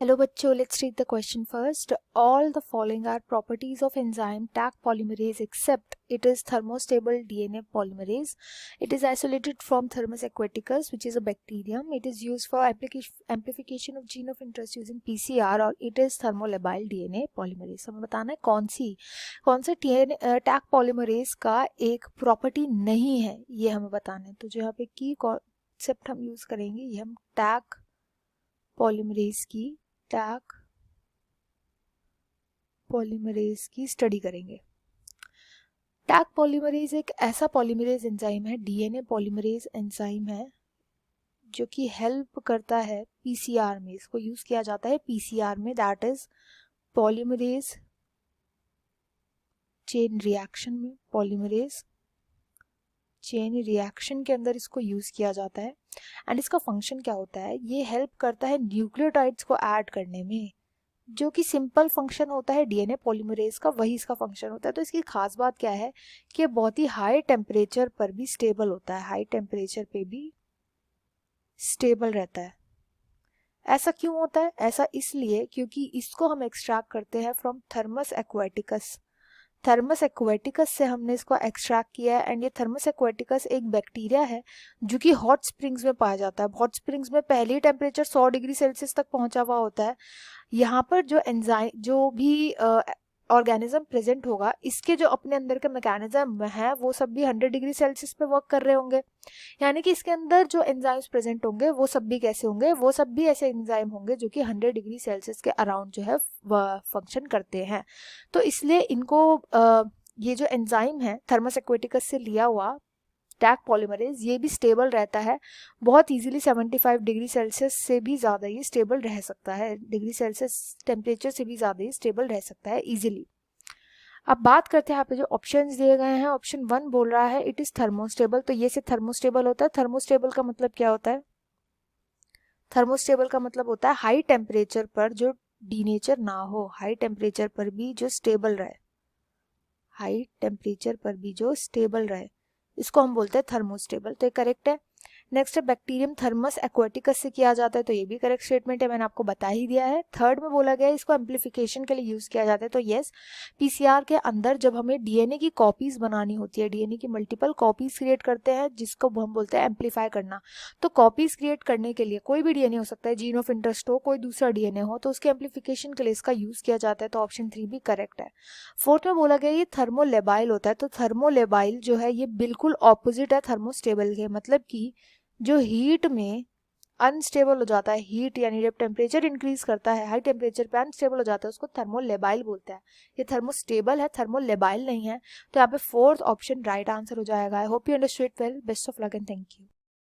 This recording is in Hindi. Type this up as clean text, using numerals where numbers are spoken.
Hello बच्चों, let's read the question first. All the following are properties of enzyme Taq polymerase except it is thermostable DNA polymerase. It is isolated from Thermus aquaticus, which is a bacterium. It is used for amplification of gene of interest using PCR, और it is thermolabile DNA polymerase. हमें बताना है कौन से Taq polymerase का एक प्रॉपर्टी नहीं है, ये हमें बताना है. तो जो यहाँ पे की कॉन्सेप्ट हम यूज करेंगे, ये हम Taq पॉलीमरेज की स्टडी करेंगे. टैग पॉलीमरेज एक ऐसा पॉलीमरेज एंजाइम है, डीएनए पॉलीमरेज एंजाइम है, जो कि हेल्प करता है पीसीआर में. इसको यूज किया जाता है पीसीआर में, that is polymerase chain reaction में. पॉलीमरेज चेन रिएक्शन के अंदर इसको यूज किया जाता है. एंड इसका फंक्शन क्या होता है, ये हेल्प करता है न्यूक्लियोटाइड्स को ऐड करने में, जो कि सिंपल फंक्शन होता है डीएनए पॉलीमरेज का, वही इसका फंक्शन होता है. तो इसकी खास बात क्या है कि बहुत ही हाई टेम्परेचर पर भी स्टेबल होता है, हाई टेम्परेचर पे भी स्टेबल रहता है. ऐसा क्यों होता है? ऐसा इसलिए क्योंकि इसको हम एक्सट्रैक्ट करते हैं from thermos aquaticus. Thermos aquaticus से हमने इसको एक्सट्रैक्ट किया है. एंड ये थर्मस एक्वाटिकस एक बैक्टीरिया है जो कि हॉट स्प्रिंग्स में पाया जाता है. हॉट स्प्रिंग्स में पहले ही टेम्परेचर 100 डिग्री सेल्सियस तक पहुंचा हुआ होता है. यहाँ पर जो भी ऑर्गेनिज्म प्रेजेंट होगा, इसके जो अपने अंदर के मैकेनिज्म है वो सब भी 100 डिग्री सेल्सियस पे वर्क कर रहे होंगे. यानी कि इसके अंदर जो एंजाइम्स प्रेजेंट होंगे वो सब भी कैसे होंगे, वो सब भी ऐसे एंजाइम होंगे जो कि 100 डिग्री सेल्सियस के अराउंड जो है फंक्शन करते हैं. तो इसलिए इनको ये जो एंजाइम है थर्मस एक्वाटिकस से लिया हुआ टैग पॉलीमरेज, ये भी स्टेबल रहता है बहुत इजीली. 75 डिग्री सेल्सियस से भी ज़्यादा ये स्टेबल रह सकता है, डिग्री सेल्सियस टेम्परेचर से भी ज़्यादा ये स्टेबल रह सकता है इजीली. अब बात करते हैं यहाँ पे जो ऑप्शंस दिए गए हैं. ऑप्शन 1 बोल रहा है इट इज़ थर्मोस्टेबल. तो ये से थर्मोस्टेबल होता है. थर्मोस्टेबल का मतलब क्या होता है? थर्मोस्टेबल का मतलब होता है हाई टेम्परेचर पर जो डीनेचर ना हो, हाई टेम्परेचर पर भी जो स्टेबल रहे, हाई टेम्परेचर पर भी जो स्टेबल रहे, इसको हम बोलते हैं थर्मोस्टेबल. तो ये करेक्ट है. नेक्स्ट है बैक्टीरियम थर्मस एक्वाटिकस से किया जाता है. तो ये भी करेक्ट स्टेटमेंट है, मैंने आपको बता ही दिया है. थर्ड में बोला गया है इसको एम्प्लीफिकेशन के लिए यूज किया जाता है. तो यस, पीसीआर के अंदर जब हमें डीएनए की कॉपीज बनानी होती है, डीएनए की मल्टीपल कॉपीज क्रिएट करते हैं, जिसको हम बोलते हैं एम्प्लीफाई करना. तो कॉपीज क्रिएट करने के लिए कोई भी डीएनए हो सकता है, जीन ऑफ इंटरेस्ट हो, कोई दूसरा डीएनए हो, तो उसके एम्प्लीफिकेशन के लिए इसका यूज किया जाता है. तो ऑप्शन 3 भी करेक्ट है. फोर्थ में बोला गया ये थर्मोलेबाइल होता है. तो थर्मोलेबाइल जो है ये बिल्कुल ऑपोजिट है थर्मोस्टेबल के. मतलब कि जो हीट में अनस्टेबल हो जाता है, हीट यानी जब टेम्परेचर इंक्रीज करता है, हाई टेम्परेचर पे अनस्टेबल हो जाता है, उसको थर्मोलेबाइल बोलते हैं. ये थर्मोस्टेबल है, थर्मोलेबाइल नहीं है. तो यहाँ पे फोर्थ ऑप्शन राइट आंसर हो जाएगा. I hope you understood well. Best of luck and thank you.